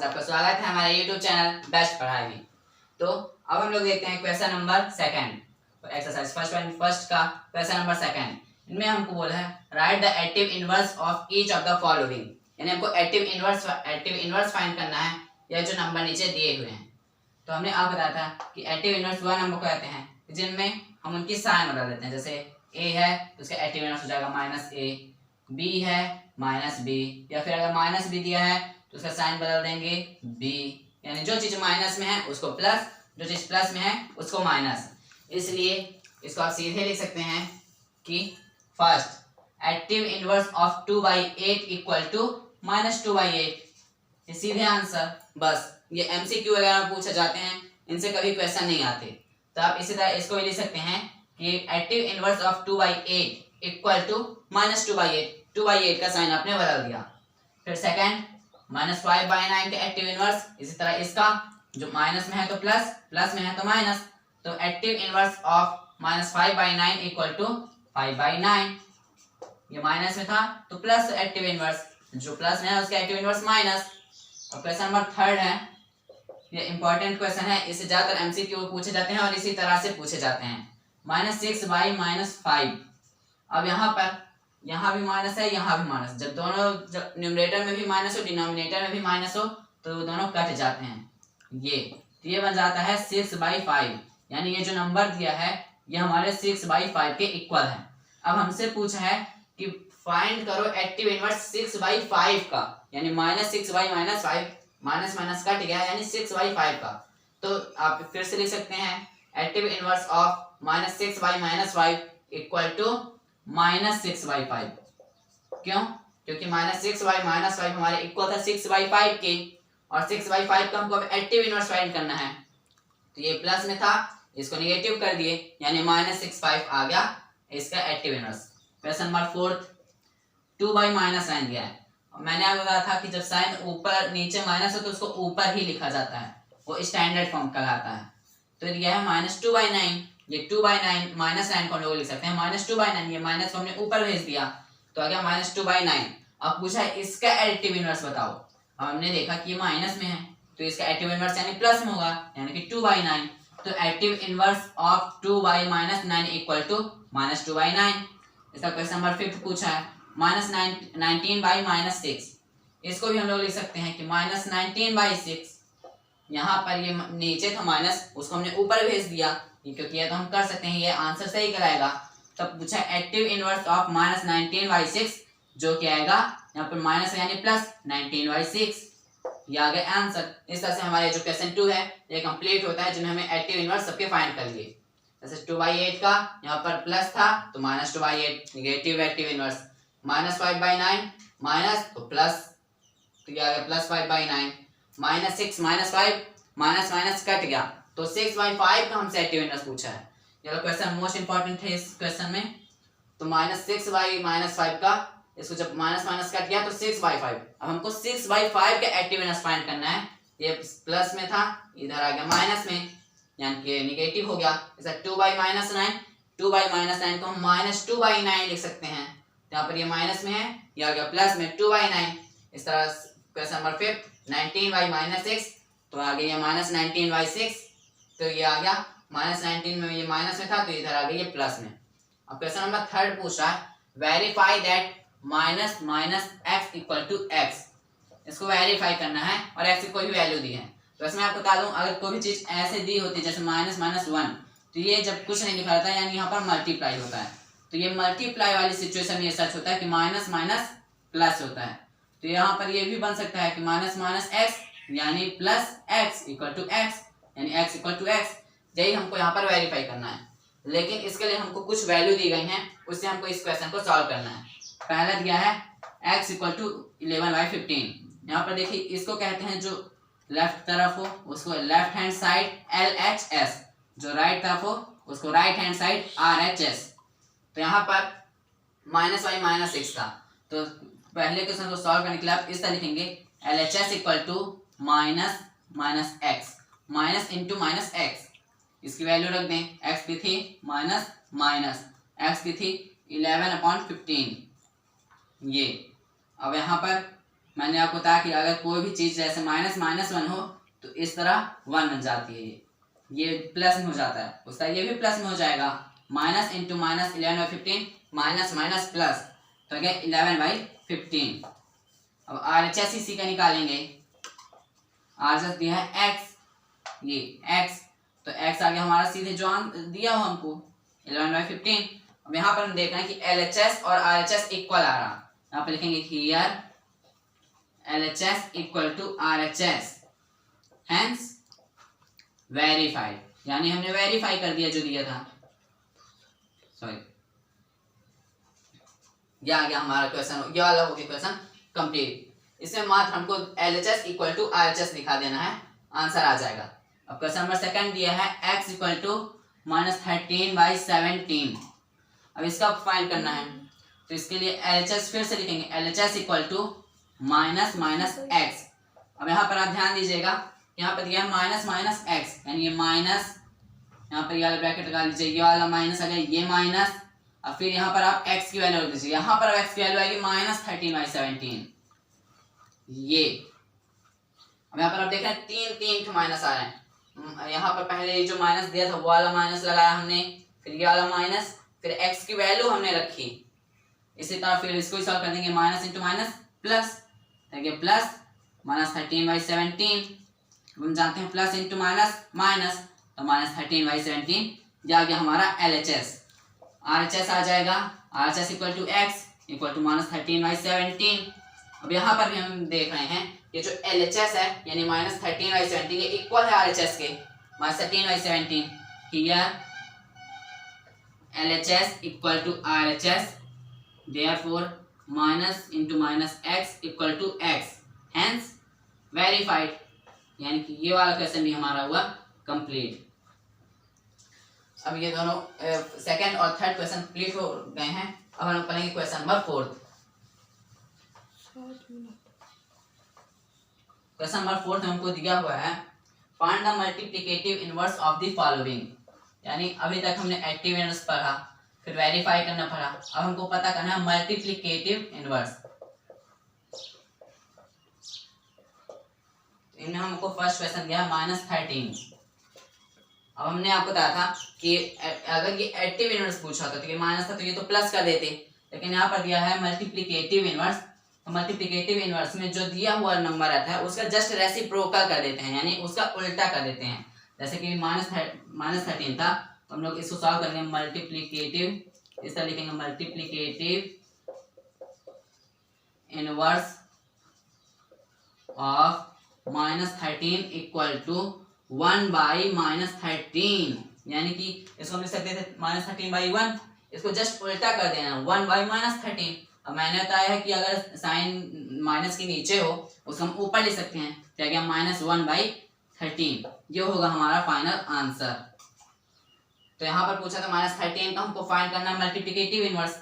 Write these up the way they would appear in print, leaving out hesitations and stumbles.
आज आपका स्वागत है हमारे YouTube चैनल बेस्ट पढ़ाई में। तो अब हम लोग देखते हैं question number second, exercise first का क्वेश्चन नंबर सेकंड। इनमें हमको बोला है right the additive inverse of each of the following, यानी हमको एडिटिव इनवर्स फाइंड करना है या जो नंबर नीचे दिए हुए हैं। तो हमने आप बताया था कि एडिटिव इनवर्स वह नंबर कहते हैं जिनमें हम उनकी साइन बदल देते हैं। जैसे a है तो उसका एडिटिव इनवर्स हो जाएगा -a, b है -b, या फिर अगर -b दिया है तो उसका साइन बदल देंगे b, यानी जो चीज माइनस में है उसको प्लस, जो चीज प्लस में है उसको माइनस। इसलिए इसको आप सीधे लिख सकते हैं कि first additive inverse of 2/8 equal to -2/8। ये सीधे आंसर। बस ये MCQ वगैरह पूछे जाते हैं, इनसे कभी क्वेश्चन नहीं आते। तो आप इसी तरह इसको भी लिख सकते हैं कि additive inverse of 2/8 equal to -2/8। 2/8 का साइन आपने बदल दिया। फिर सेकंड -5/9 के एडिटिव इनवर्स, इसी तरह इसका जो माइनस में है तो प्लस, प्लस में है तो माइनस। तो additive inverse of -5/9 equal to 5/9। ये माइनस में था तो प्लस एडिटिव इनवर्स, जो प्लस में है उसका एडिटिव इनवर्स माइनस। और क्वेश्चन नंबर थर्ड है, ये इंपॉर्टेंट क्वेश्चन है, इससे ज्यादातर MCQ पूछे जाते हैं और इसी तरह से पूछे जाते हैं। -6/-5। अब यहाँ भी माइनस है, यहाँ भी माइनस। जब न्यूमरेटर में भी माइनस हो, डिनोमिनेटर में भी माइनस हो, तो दोनों कट जाते हैं। ये बन जाता है 6/5, यानी ये जो नंबर दिया है ये हमारे 6/5 के इक्वल है। अब हमसे पूछा है कि फाइंड करो एडिटिव इनवर्स 6/5 का, यानी -6/-5, माइनस माइनस कट गया यानी 6/5 का। तो आप फिर से लिख सकते हैं additive inverse of -6/-5 equal to -6/5। क्यों? क्योंकि -6/-5 हमारे इक्वल था 6/5 के, और 6/5 का हमको अब एडिटिव इनवर्स फाइंड करना है। तो ये प्लस में था, इसको नेगेटिव कर दिए, यानी -6/5 आ गया इसका additive inverse. Question number fourth, 2/-9 दिया है। मैंने आपको बताया था कि जब साइन ऊपर नीचे माइनस हो तो उसको ऊपर ही लिखा जाता है, वो स्टैंडर्ड फॉर्म कहलाता है। तो यह है -2/9, ये 2/9 -9 को हम लोग लिख सकते हैं -2/9। ये माइनस को हमने ऊपर भेज दिया तो आ गया -2/9। अब पूछा है इसका एडिटिव इनवर्स बताओ। अब हमने देखा कि ये माइनस में है तो इसका एडिटिव इनवर्स यानी प्लस में होगा, यानी कि 2/9। तो additive inverse of 2/-9 equal to -2/9। इसका क्वेश्चन नंबर 5 पूछा है -19/-6। इसको भी हम लोग लिख सकते हैं कि -19/6। यहाँ पर ये नीचे था माइनस, उसको हमने ऊपर भेज दिया, क्योंकि ये तो हम कर सकते हैं, ये आंसर सही कराएगा। तब पूछा एडिटिव इनवर्स ऑफ -19/6, जो क्या आएगा यहाँ पर माइनस यानी प्लस 19/6। ये आ गया आंसर। इस तरह से हमारे जो क्वेश्चन 2 है ये कंप्लीट होता है, जिनमें हमें एडिटिव इनवर्स सबके फाइंड कर लिए। जैसे 2/8 का यहाँ पर प्लस था तो -2/8 नेगेटिव एडिटिव इनवर्स, -5/9 माइनस तो प्लस, तो ये आ गया +5/9, -6 माइनस माइनस कट गया तो 6/5 का हमसे एडिटिव इनवर्स पूछा है। ये क्वेश्चन मोस्ट इंपॉर्टेंट है इस क्वेश्चन में। तो -6/-5 का, इसको जब माइनस माइनस कट गया तो 6/5। अब हमको 6/5 का एडिटिव इनवर्स फाइंड करना है। ये प्लस में था, इधर आ गया माइनस में, यानी कि नेगेटिव हो गया। जैसे 2/-9 को हम -2/9 लिख सकते हैं। यहाँ पर ये माइनस में है, ये आ गया प्लस में 2/9। इस तरह क्वेश्चन नंबर 5 19/-6, तो आ गया -19/6। तो ये आ गया -19 में, ये माइनस में था तो इधर आ गया ये प्लस में। अब क्वेश्चन नंबर 3 पूछ रहा है verify that -x equal to x। इसको वेरीफाई करना है और x की कोई भी वैल्यू दी है। तो इसमें आपको बता दूं, अगर कोई भी चीज ऐसे दी होती जैसे -1, तो ये जब कुछ नहीं लिखा रहता है यानी यहाँ पर मल्टीप्लाई होता है। तो ये मल्टीप्लाई वाली सिचुएशन में ये सच होता है कि माइनस माइनस प्लस होता है। तो यहाँ पर ये भी बन सकता है कि -x यानी +x इक्वल टू x, यानी x इक्वल टू x। यही हमको यहाँ पर वेरीफाई करना है, लेकिन इसके लिए हमको कुछ वैल्यू दी गई हैं, उससे हमको इस क्वेश्चन को सॉल्व करना है। पहला दिया है x इक्वल टू 11/15। यहाँ पर देखिए इसको कहते हैं जो लेफ्ट तरफ हो उसको लेफ्ट हैंड साइड LHS, जो राइट तरफ हो उसको राइट हैंड साइड RHS। तो यहाँ पर -y-6 था, तो पहले क्वेश्चन को सॉल्व करने के लिए आप इस तरह लिखेंगे LHS equal to -x, minus into -x। इसकी वैल्यू रख दें, x की थी माइनस x की थी 11/15। ये अब यहाँ पर मैंने आपको बताया कि अगर कोई भी चीज जैसे माइनस माइनस वन हो तो इस तरह वन बन जाती है, ये प्लस में हो जाता है, उसका ये भी प्लस में हो जाएगा। Minus into minus 11/15 minus minus plus, तो क्या 11/15। अब RHS इसी का निकालेंगे। RHS दिया है x, ये x, तो x आ गया हमारा सीधे जो दिया हो हमको 11/15। अब यहाँ पर हम देख रहे हैं कि LHS और RHS इक्वल आ रहा, यहाँ पर लिखेंगे here LHS equal to RHS, hence verified, यानी हमने वेरीफाई कर दिया जो दिया था। सॉरी, यह आ गया हमारा क्वेश्चन, ये वाला हो गया क्वेश्चन कंप्लीट। इसमें मात्र हमको LHS इक्वल टू RHS दिखा देना है, आंसर आ जाएगा। अब क्वेश्चन नंबर सेकंड दिया है x इक्वल टू -13/17। अब इसका फाइंड करना है, तो इसके लिए LHS फिर से लिखेंगे, LHS equal to minus minus x. अब यहाँ पर आप ध्यान दीजिएगा, यहाँ पर दिया है माइनस माइनस एक्स, यानी ये माइनस, यहाँ पर ये वाला ब्रैकेट लगा लीजिए, ये वाला माइनस आ गया, ये माइनस, और फिर यहाँ पर आप x की वैल्यू रख दीजिए, यहाँ पर x की वैल्यू आएगी -13/17, ये। अब यहाँ पर आप देख रहे हैं तीन तीन माइनस आ रहे हैं, यहाँ पर पहले जो माइनस दिया था वो वाला माइनस लगाया हमने, फिर ये वाला माइनस, फिर x की वैल्यू हमने रखी, इसी तरह फिर इसको ही सॉल्व कर देंगे, minus into minus plus, plus -13/17, हम जानते हैं प्लस इंटू माइनस माइनस, तो -13/17, ये आ गया हमारा LHS। RHS आ जाएगा, RHS equal to x equal to -13/17। अब यहाँ पर भी हम देख रहे हैं ये जो LHS है यानी -13/17, ये इक्वल है RHS के -13/17, here LHS equal to RHS, therefore minus into minus x equal to x, hence verified, यानी कि ये वाला क्वेश्चन भी हमारा हुआ कंप्लीट। अब ये दोनों सेकंड और थर्ड क्वेश्चन कंप्लीट हो गए हैं। अब हम पढ़ेंगे question number fourth. Question number fourth हमको दिया हुआ है, find the multiplicative inverse of the following, यानी अभी तक हमने एक्टिव इनवर्स पढ़ा, फिर वेरीफाई करना पड़ा, अब हमको पता करना है मल्टीप्लिकेटिव इनवर्स। इनमें हमको फर्स्ट क्वेश्चन दिया -13। अब हमने आपको बताया था कि अगर ये एक्टिव इनवर्स पूछा था तो ये माइनस था तो ये तो प्लस कर देते, लेकिन यहाँ पर दिया है मल्टीप्लिकेटिव इनवर्स, तो मल्टीप्लिकेटिव इनवर्स में जो दिया हुआ नंबर रहता है उसका जस्ट रेसिप्रोकल कर देते हैं, यानी उसका उल्टा कर देते हैं। जैसे कि -13 था तो हम लोग इसको सॉल्व करेंगे मल्टीप्लिकेटिव, इस तरह लिखेंगे multiplicative inverse of -13 equal to 1/-13, यानी कि इसको हम लिख सकते थे -13/1, इसको जस्ट उल्टा कर देना 1/-13। अब मैंने बताया है कि अगर साइन माइनस के नीचे हो उसको हम ऊपर लिख सकते हैं, क्या गया -1/13, ये होगा हमारा फाइनल आंसर। तो यहाँ पर पूछा था -13 का हमको फाइंड करना मल्टीप्लिकेटिव इनवर्स,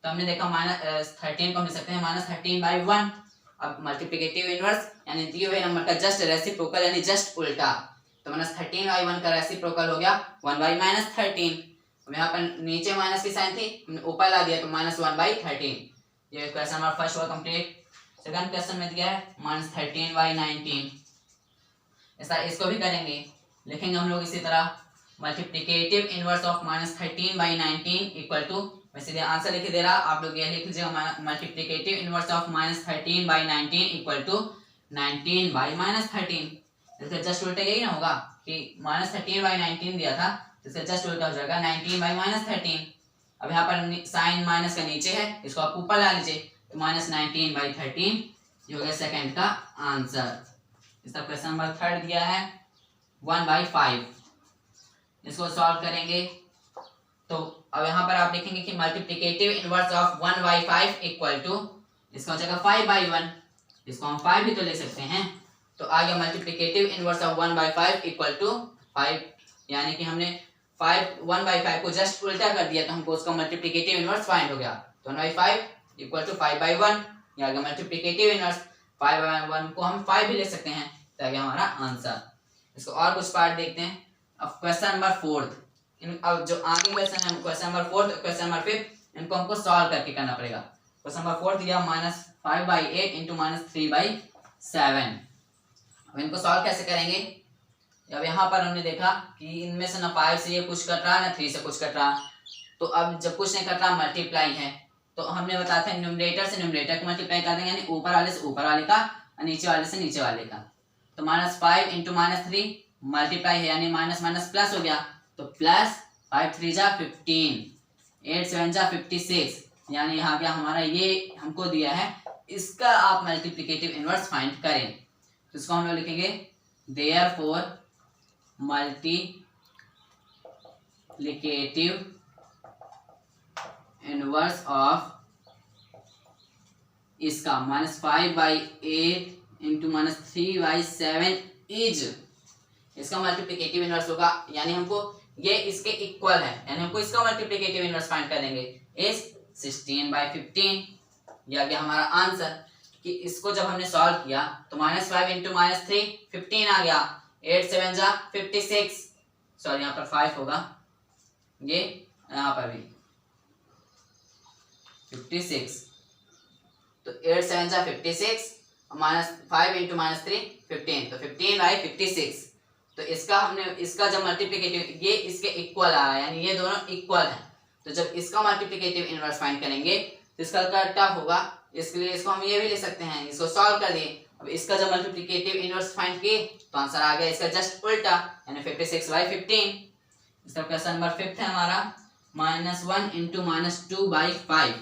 तो हमने देखा -13 को हम लिख सकते हैं -13/1। अब मल्टीप्लिकेटिव इनवर्स यानी दिए हुए नंबर का जस्ट रेसिप्रोकल यानी जस्ट उल्टा, तो -13/1 का रेसिप्रोकल हो गया 1/-13। अब यहाँ पर नीचे माइनस की साइन थी, हमने ऊपर ला दिया तो -1/13। ये क्वेश्चन हमारा फर्स्ट हुआ कंप्लीट। सेकंड क्वेश्चन में दिया है -13/19, ऐसा इसको भी करेंगे, लिखेंगे हम लोग इसी तरह multiplicative inverse of -13/19 equal to, मैं सीधे आंसर लिख दे रहा, आप लोग ये लिख लीजिएगा multiplicative inverse of -13/19 equal to 19/-13। इसका जस्ट उल्टा यही ना होगा कि -13/19 दिया था, इसका जस्ट उल्टा हो जाएगा 19/-13। अब यहाँ पर साइन माइनस का नीचे है, इसको आप ऊपर ला लीजिए तो -19/13, ये हो गया सेकंड का आंसर। इसका क्वेश्चन नंबर थर्ड दिया है 1/5, इसको सॉल्व करेंगे तो अब यहाँ पर आप देखेंगे कि multiplicative inverse of 1/5 equal to, इसका हो जाएगा 5/1, इसको हम 5 भी तो ले सकते हैं, तो आ गया multiplicative inverse of 1/5 equal to 5, यानी कि हमने 1/5 को जस्ट उल्टा कर दिया तो हमको उसका मल्टीप्लिकेटिव इनवर्स फाइंड हो गया, तो 1/5 इक्वल टू 5/1, ये आ गया मल्टीप्लिकेटिव इनवर्स। 5/1 को हम 5 भी ले सकते हैं, तो आ गया हमारा आंसर। इसको और कुछ पार्ट देखते हैं। अब क्वेश्चन नंबर फोर्थ, अब जो आगे क्वेश्चन है question number fourth question number fifth, इनको हमको सॉल्व करके करना पड़ेगा। क्वेश्चन नंबर फोर्थ दिया 5/8 इंटू -3/7। अब इनको सॉल्व कैसे करेंगे? अब यहाँ पर हमने देखा कि इनमें से ना 5 से ये कुछ कट रहा ना 3 से कुछ कट रहा, तो अब जब कुछ नहीं कट रहा मल्टीप्लाई है, तो हमने बताया था न्यूमरेटर से न्यूमरेटर को मल्टीप्लाई कर देंगे, यानी ऊपर वाले से ऊपर वाले का और नीचे वाले से नीचे वाले का। तो -5 इंटू -3 मल्टीप्लाई है, यानी माइनस माइनस प्लस हो गया, तो प्लस 5 3 जा 15, 8 7 जा 56, यानी यहाँ गया हमारा, ये हमको दिया है, इसका आप मल्टीप्लिकेटिव इनवर्स फाइंड करें। तो इसको हम लोग लिखेंगे देयरफॉर मल्टीप्लिकेटिव इनवर्स ऑफ इसका -5/8 इंटू -3/7 इज, इसका मल्टीप्लिकेटिव इनवर्स होगा, यानी हमको ये इसके इक्वल है, यानी हमको इसका मल्टीप्लिकेटिव इनवर्स फाइंड कर देंगे, इज 16/15। यह गया हमारा आंसर। कि इसको जब हमने सॉल्व किया तो -5 इंटू -3 15 आ गया, 8 7 जा 56, सॉरी यहाँ पर 5 होगा, ये यहाँ पर भी 56, तो 8 7 जा 56, -5 इंटू -3 15, तो 15/56। तो इसका हमने इसका जब मल्टीप्लिकेटिव, ये इसके इक्वल आ रहा है, यानी ये दोनों इक्वल हैं, तो जब इसका मल्टीप्लिकेटिव इनवर्स फाइंड करेंगे तो इसका टफ होगा, इसके लिए इसको हम ये भी ले सकते हैं, इसको सॉल्व कर दिए। अब इसका जब मल्टीप्लिकेटिव इनवर्स फाइंड किए तो आंसर आ गया इसका जस्ट उल्टा, यानी 56/15। इसका क्वेश्चन नंबर 5 है हमारा, -1 इंटू -2/5।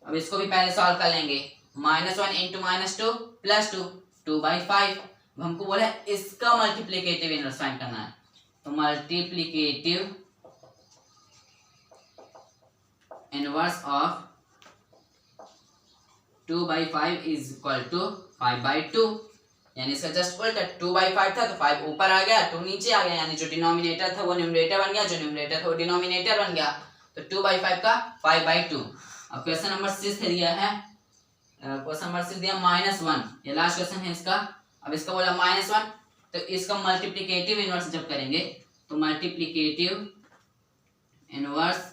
अब इसको भी पहले सॉल्व कर लेंगे, -1 इंटू -2 प्लस 2 2/5। हमको बोला इसका मल्टीप्लिकेटिव इनवर्स फाइंड करना है, तो multiplicative inverse of 2/5 is equal to 5/2, यानी इसका जस्ट उल्टा, 2/5 था तो 5 ऊपर आ गया, 2 नीचे आ गया, यानी जो डिनोमिनेटर था वो न्यूमरेटर बन गया, जो न्यूमरेटर था वो डिनोमिनेटर बन गया, तो 2/5 का 5/2। अब क्वेश्चन नंबर 6 दिया है, क्वेश्चन नंबर 6 दिया -1, ये लास्ट क्वेश्चन है इसका। अब इसका बोला -1, तो इसका मल्टीप्लिकेटिव इनवर्स जब करेंगे तो multiplicative inverse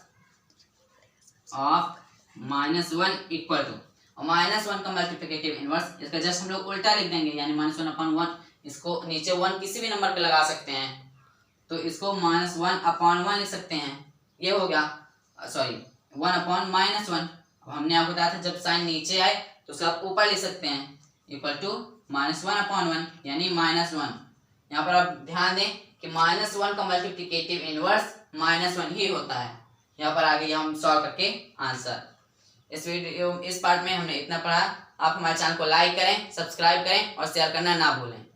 of -1 equal to, और -1 का मल्टीप्लिकेटिव इनवर्स, इसका जस्ट हम लोग उल्टा लिख देंगे, यानी -1/1, इसको नीचे 1 किसी भी नंबर पे लगा सकते हैं, तो इसको -1/1 लिख सकते हैं, ये हो गया, सॉरी 1/-1। अब हमने आपको बताया था जब साइन नीचे आए तो उसको आप ऊपर लिख सकते हैं, इक्वल टू -1/1, यानी -1। यहाँ पर आप ध्यान दें कि -1 का मल्टीप्लिकेटिव इनवर्स -1 ही होता है। यहाँ पर आगे हम सॉल्व करके आंसर। इस पार्ट में हमने इतना पढ़ा। आप हमारे चैनल को लाइक करें, सब्सक्राइब करें और शेयर करना ना भूलें।